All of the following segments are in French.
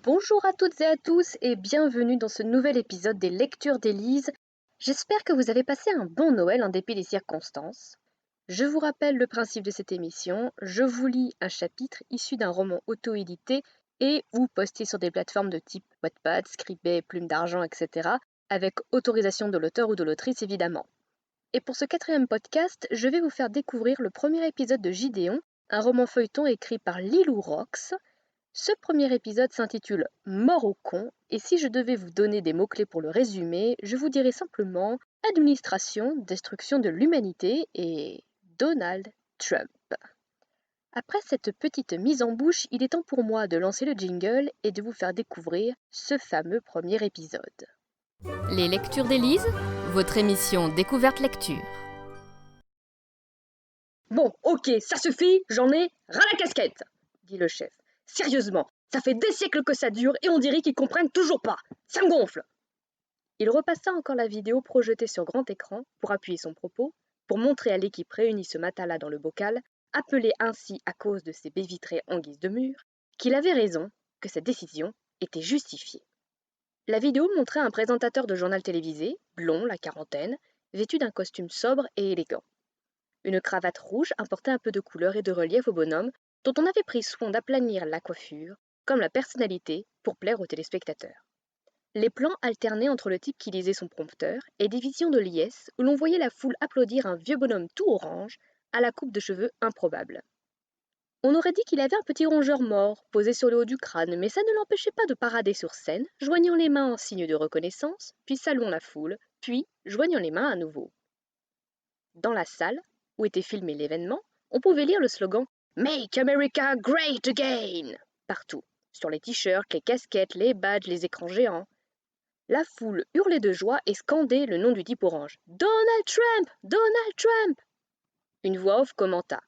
Bonjour à toutes et à tous et bienvenue dans ce nouvel épisode des Lectures d'Élise. J'espère que vous avez passé un bon Noël en dépit des circonstances. Je vous rappelle le principe de cette émission, je vous lis un chapitre issu d'un roman auto-édité et ou posté sur des plateformes de type Wattpad, Scribd, Plume d'Argent, etc. avec autorisation de l'auteur ou de l'autrice évidemment. Et pour ce 4e podcast, je vais vous faire découvrir le premier épisode de Gideon, un roman feuilleton écrit par Lilou Rox. Ce premier épisode s'intitule Mort au con, et si je devais vous donner des mots-clés pour le résumer, je vous dirais simplement administration, destruction de l'humanité et Donald Trump. Après cette petite mise en bouche, il est temps pour moi de lancer le jingle et de vous faire découvrir ce fameux premier épisode. Les Lectures d'Élise, votre émission Découverte Lecture. Bon, ok, ça suffit, j'en ai ras la casquette, dit le chef. Sérieusement, ça fait des siècles que ça dure et on dirait qu'ils comprennent toujours pas. Ça me gonfle. Il repassa encore la vidéo projetée sur grand écran pour appuyer son propos, pour montrer à l'équipe réunie ce matin-là dans le bocal, appelée ainsi à cause de ses baies vitrées en guise de mur, qu'il avait raison, que cette décision était justifiée. La vidéo montrait un présentateur de journal télévisé, blond, la quarantaine, vêtu d'un costume sobre et élégant. Une cravate rouge apportait un peu de couleur et de relief au bonhomme, dont on avait pris soin d'aplanir la coiffure, comme la personnalité, pour plaire aux téléspectateurs. Les plans alternaient entre le type qui lisait son prompteur et des visions de liesse où l'on voyait la foule applaudir un vieux bonhomme tout orange, à la coupe de cheveux improbable. On aurait dit qu'il avait un petit rongeur mort, posé sur le haut du crâne, mais ça ne l'empêchait pas de parader sur scène, joignant les mains en signe de reconnaissance, puis saluant la foule, puis joignant les mains à nouveau. Dans la salle, où était filmé l'événement, on pouvait lire le slogan Make America Great Again partout, sur les t-shirts, les casquettes, les badges, les écrans géants. La foule hurlait de joie et scandait le nom du type orange. Donald Trump! Donald Trump! Une voix off commenta.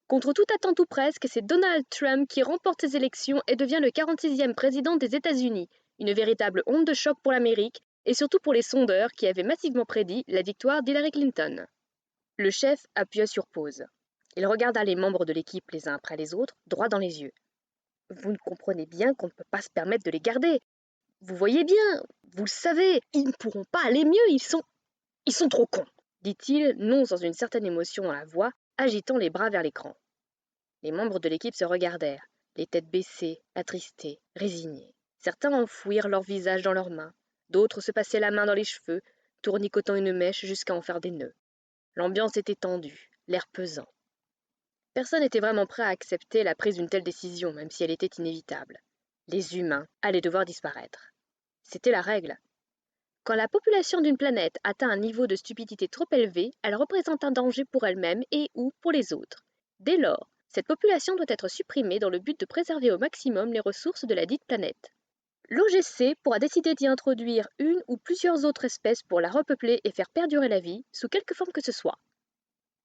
Contre toute attente ou presque, c'est Donald Trump qui remporte ces élections et devient le 46e président des États-Unis. Une véritable onde de choc pour l'Amérique et surtout pour les sondeurs qui avaient massivement prédit la victoire d'Hillary Clinton. Le chef appuya sur pause. Il regarda les membres de l'équipe les uns après les autres, droit dans les yeux. Vous ne comprenez bien qu'on ne peut pas se permettre de les garder. Vous voyez bien, vous le savez, ils ne pourront pas aller mieux, ils sont trop cons, dit-il, non sans une certaine émotion dans la voix, agitant les bras vers l'écran. Les membres de l'équipe se regardèrent, les têtes baissées, attristés, résignés. Certains enfouirent leur visage dans leurs mains, d'autres se passaient la main dans les cheveux, tournicotant une mèche jusqu'à en faire des nœuds. L'ambiance était tendue, l'air pesant. Personne n'était vraiment prêt à accepter la prise d'une telle décision, même si elle était inévitable. Les humains allaient devoir disparaître. C'était la règle. Quand la population d'une planète atteint un niveau de stupidité trop élevé, elle représente un danger pour elle-même et ou pour les autres. Dès lors, cette population doit être supprimée dans le but de préserver au maximum les ressources de la dite planète. L'OGC pourra décider d'y introduire une ou plusieurs autres espèces pour la repeupler et faire perdurer la vie, sous quelque forme que ce soit.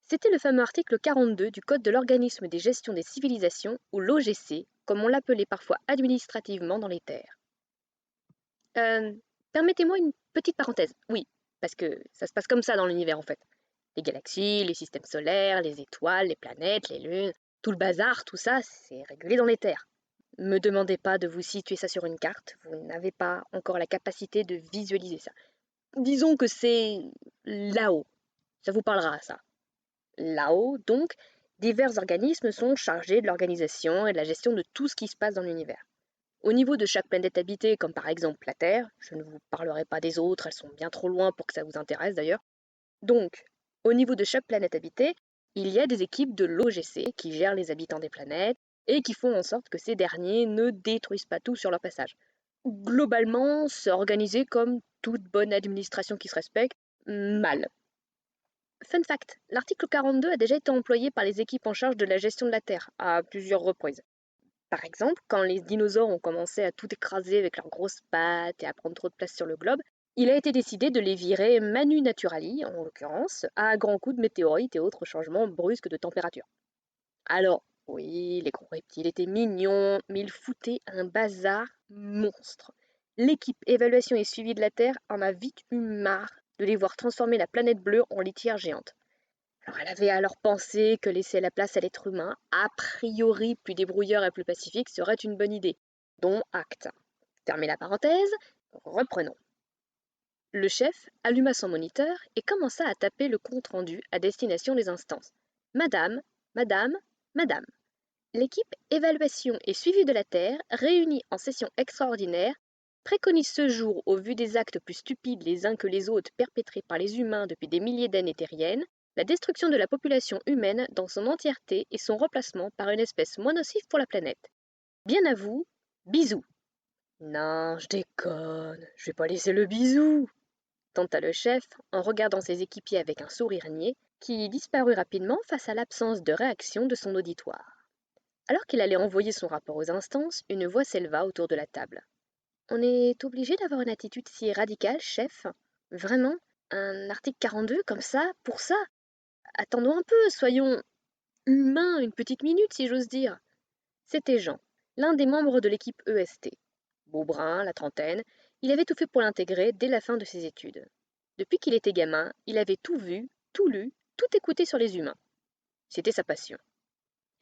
C'était le fameux article 42 du Code de l'Organisme des gestions des civilisations, ou l'OGC, comme on l'appelait parfois administrativement dans les terres. Permettez-moi une petite parenthèse. Oui, parce que ça se passe comme ça dans l'univers en fait. Les galaxies, les systèmes solaires, les étoiles, les planètes, les lunes, tout le bazar, tout ça, c'est régulé dans les terres. Me demandez pas de vous situer ça sur une carte, vous n'avez pas encore la capacité de visualiser ça. Disons que c'est là-haut. Ça vous parlera, ça. Là-haut, donc, divers organismes sont chargés de l'organisation et de la gestion de tout ce qui se passe dans l'univers. Au niveau de chaque planète habitée, comme par exemple la Terre, je ne vous parlerai pas des autres, elles sont bien trop loin pour que ça vous intéresse d'ailleurs. Donc, au niveau de chaque planète habitée, il y a des équipes de l'OGC qui gèrent les habitants des planètes et qui font en sorte que ces derniers ne détruisent pas tout sur leur passage. Globalement, c'est organisé comme toute bonne administration qui se respecte, mal. Fun fact, l'article 42 a déjà été employé par les équipes en charge de la gestion de la Terre à plusieurs reprises. Par exemple, quand les dinosaures ont commencé à tout écraser avec leurs grosses pattes et à prendre trop de place sur le globe, il a été décidé de les virer manu naturali, en l'occurrence, à grands coups de météorites et autres changements brusques de température. Alors, oui, les gros reptiles étaient mignons, mais ils foutaient un bazar monstre. L'équipe évaluation et suivi de la Terre en a vite eu marre de les voir transformer la planète bleue en litière géante. Alors elle avait alors pensé que laisser la place à l'être humain, a priori plus débrouillard et plus pacifique, serait une bonne idée, dont acte. Fermez la parenthèse, reprenons. Le chef alluma son moniteur et commença à taper le compte-rendu à destination des instances. Madame, madame, madame. L'équipe Évaluation et suivi de la Terre, réunie en session extraordinaire, préconise ce jour, au vu des actes plus stupides les uns que les autres perpétrés par les humains depuis des milliers d'années terriennes, la destruction de la population humaine dans son entièreté et son remplacement par une espèce moins nocive pour la planète. Bien à vous, bisous. Non, je déconne, je vais pas laisser le bisou, tenta le chef en regardant ses équipiers avec un sourire niais qui disparut rapidement face à l'absence de réaction de son auditoire. Alors qu'il allait envoyer son rapport aux instances, une voix s'éleva autour de la table. On est obligé d'avoir une attitude si radicale, chef? Vraiment? Un article 42 comme ça, pour ça? Attendons un peu, soyons humains une petite minute si j'ose dire. C'était Jean, l'un des membres de l'équipe EST. Beau brun, la trentaine, il avait tout fait pour l'intégrer dès la fin de ses études. Depuis qu'il était gamin, il avait tout vu, tout lu, tout écouté sur les humains. C'était sa passion.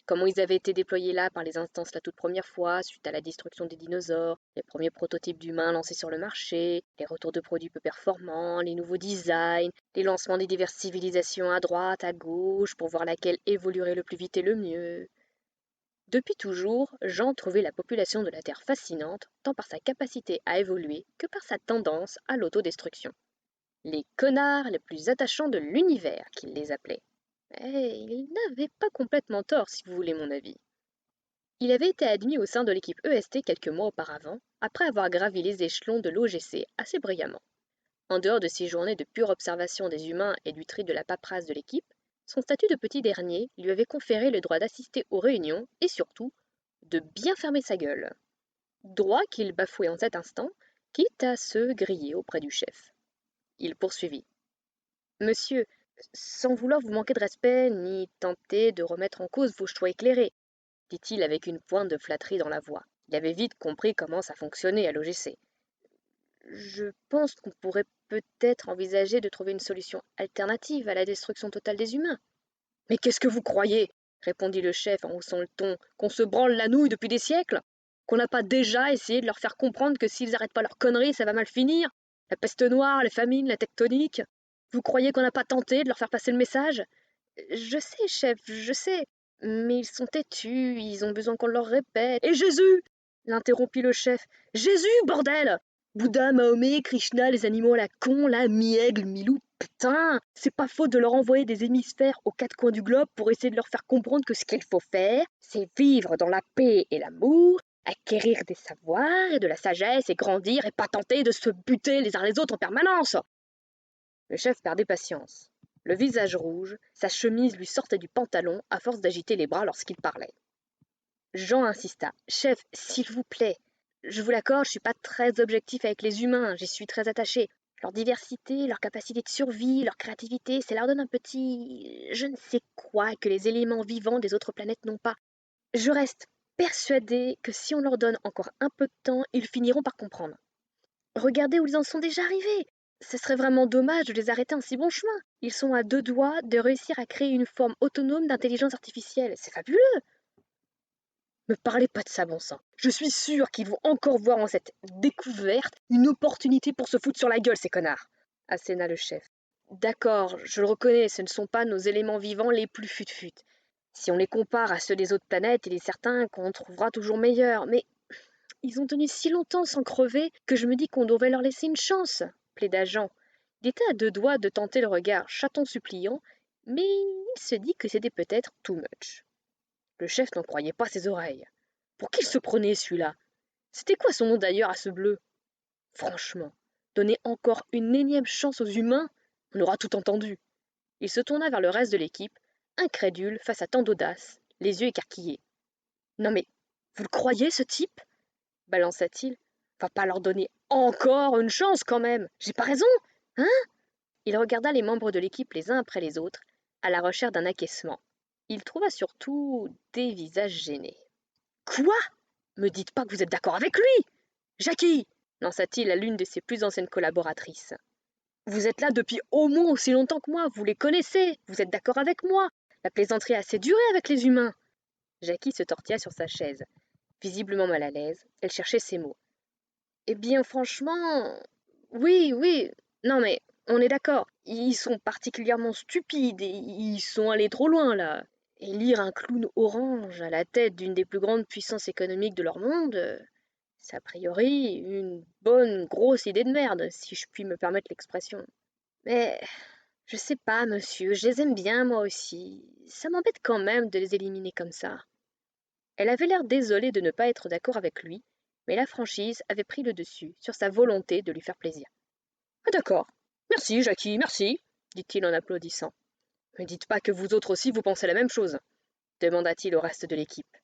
Comment ils avaient été déployés là par les instances la toute première fois, suite à la destruction des dinosaures, les premiers prototypes d'humains lancés sur le marché, les retours de produits peu performants, les nouveaux designs, les lancements des diverses civilisations à droite, à gauche, pour voir laquelle évoluerait le plus vite et le mieux. Depuis toujours, Jean trouvait la population de la Terre fascinante, tant par sa capacité à évoluer que par sa tendance à l'autodestruction. Les connards les plus attachants de l'univers, qu'il les appelait. Et il n'avait pas complètement tort, si vous voulez mon avis. Il avait été admis au sein de l'équipe EST quelques mois auparavant, après avoir gravi les échelons de l'OGC assez brillamment. En dehors de ses journées de pure observation des humains et du tri de la paperasse de l'équipe, son statut de petit dernier lui avait conféré le droit d'assister aux réunions et surtout de bien fermer sa gueule. Droit qu'il bafouait en cet instant, quitte à se griller auprès du chef. Il poursuivit. Monsieur, sans vouloir vous manquer de respect ni tenter de remettre en cause vos choix éclairés, dit-il avec une pointe de flatterie dans la voix. Il avait vite compris comment ça fonctionnait à l'OGC. Je pense qu'on pourrait peut-être envisager de trouver une solution alternative à la destruction totale des humains. Mais qu'est-ce que vous croyez? Répondit le chef en haussant le ton. Qu'on se branle la nouille depuis des siècles? Qu'on n'a pas déjà essayé de leur faire comprendre que s'ils n'arrêtent pas leurs conneries, ça va mal finir? La peste noire, les famines, la tectonique? Vous croyez qu'on n'a pas tenté de leur faire passer le message? Je sais, chef, je sais. Mais ils sont têtus, ils ont besoin qu'on leur répète. Et Jésus? L'interrompit le chef. Jésus, bordel! Bouddha, Mahomet, Krishna, les animaux à la con, là, mi-aigle, mi-loup, putain! C'est pas faute de leur envoyer des hémisphères aux quatre coins du globe pour essayer de leur faire comprendre que ce qu'il faut faire, c'est vivre dans la paix et l'amour, acquérir des savoirs et de la sagesse et grandir et pas tenter de se buter les uns les autres en permanence. Le chef perdait patience. Le visage rouge, sa chemise lui sortait du pantalon à force d'agiter les bras lorsqu'il parlait. Jean insista. Chef, s'il vous plaît, je vous l'accorde, je suis pas très objectif avec les humains, j'y suis très attaché. Leur diversité, leur capacité de survie, leur créativité, ça leur donne un petit je ne sais quoi que les éléments vivants des autres planètes n'ont pas. Je reste persuadée que si on leur donne encore un peu de temps, ils finiront par comprendre. Regardez où ils en sont déjà arrivés. Ce serait vraiment dommage de les arrêter en si bon chemin. Ils sont à deux doigts de réussir à créer une forme autonome d'intelligence artificielle. C'est fabuleux. Me parlez pas de ça, bon sang. Je suis sûre qu'ils vont encore voir en cette découverte une opportunité pour se foutre sur la gueule, ces connards, asséna le chef. D'accord, je le reconnais, ce ne sont pas nos éléments vivants les plus fut-fut. Si on les compare à ceux des autres planètes, il est certain qu'on trouvera toujours meilleurs, mais ils ont tenu si longtemps sans crever que je me dis qu'on devrait leur laisser une chance, plaida Jean. Il était à deux doigts de tenter le regard chaton suppliant, mais il se dit que c'était peut-être too much. Le chef n'en croyait pas ses oreilles. Pour qui il se prenait, celui-là? C'était quoi son nom d'ailleurs à ce bleu? Franchement, donner encore une énième chance aux humains? On aura tout entendu. Il se tourna vers le reste de l'équipe, incrédule face à tant d'audace, les yeux écarquillés. Non mais, vous le croyez, ce type? Balança-t-il. Va pas leur donner encore une chance quand même. J'ai pas raison, hein? Il regarda les membres de l'équipe les uns après les autres, à la recherche d'un acquiescement. Il trouva surtout des visages gênés. Quoi? Me dites pas que vous êtes d'accord avec lui? Jackie, lança-t-il à l'une de ses plus anciennes collaboratrices. Vous êtes là depuis au moins aussi longtemps que moi, vous les connaissez, vous êtes d'accord avec moi. La plaisanterie a assez duré avec les humains. Jackie se tortilla sur sa chaise. Visiblement mal à l'aise, elle cherchait ses mots. Eh bien, franchement, oui, oui. Non, mais on est d'accord. Ils sont particulièrement stupides et ils sont allés trop loin, là. Élire un clown orange à la tête d'une des plus grandes puissances économiques de leur monde, c'est a priori une bonne grosse idée de merde, si je puis me permettre l'expression. Mais je sais pas, monsieur, je les aime bien, moi aussi. Ça m'embête quand même de les éliminer comme ça. Elle avait l'air désolée de ne pas être d'accord avec lui, mais la franchise avait pris le dessus sur sa volonté de lui faire plaisir. Ah d'accord. Merci, Jackie, merci, dit-il en applaudissant. Ne dites pas que vous autres aussi vous pensez la même chose, demanda-t-il au reste de l'équipe.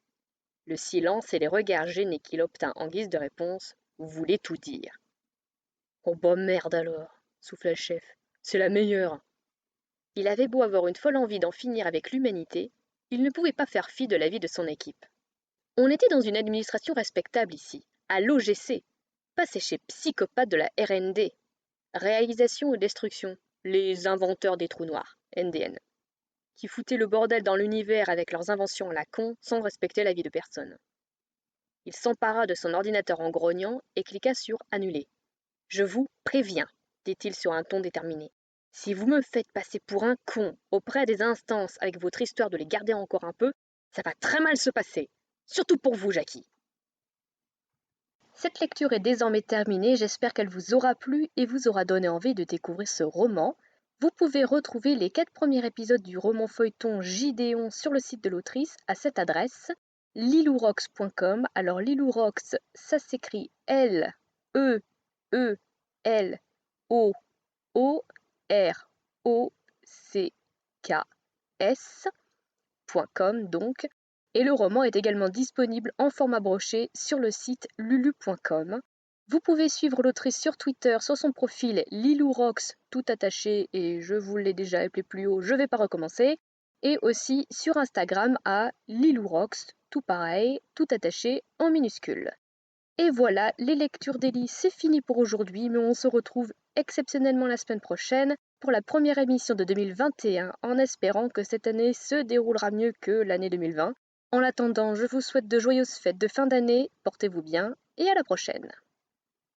Le silence et les regards gênés qu'il obtint en guise de réponse voulaient tout dire. Oh bah merde alors, souffla le chef. C'est la meilleure. Il avait beau avoir une folle envie d'en finir avec l'humanité, il ne pouvait pas faire fi de l'avis de son équipe. On était dans une administration respectable ici, à l'OGC, pas ces chez psychopathes de la R&D, réalisation et destruction, les inventeurs des trous noirs, NDN, qui foutaient le bordel dans l'univers avec leurs inventions à la con sans respecter l'avis de personne. Il s'empara de son ordinateur en grognant et cliqua sur Annuler. Je vous préviens, dit-il sur un ton déterminé. Si vous me faites passer pour un con auprès des instances avec votre histoire de les garder encore un peu, ça va très mal se passer. Surtout pour vous, Jackie. Cette lecture est désormais terminée, j'espère qu'elle vous aura plu et vous aura donné envie de découvrir ce roman. Vous pouvez retrouver les 4 premiers épisodes du roman feuilleton Gideon sur le site de l'autrice à cette adresse lilourox.com. Alors Lilourox, ça s'écrit L-E-E-L-O-R-O-C-K-S.com donc. Et le roman est également disponible en format broché sur le site lulu.com. Vous pouvez suivre l'autrice sur Twitter sur son profil lilourox tout attaché et je vous l'ai déjà appelé plus haut, je ne vais pas recommencer. Et aussi sur Instagram à lilourox, tout pareil, tout attaché en minuscule. Et voilà, les lectures d'Ellie, c'est fini pour aujourd'hui, mais on se retrouve exceptionnellement la semaine prochaine pour la première émission de 2021 en espérant que cette année se déroulera mieux que l'année 2020. En attendant, je vous souhaite de joyeuses fêtes de fin d'année, portez-vous bien et à la prochaine.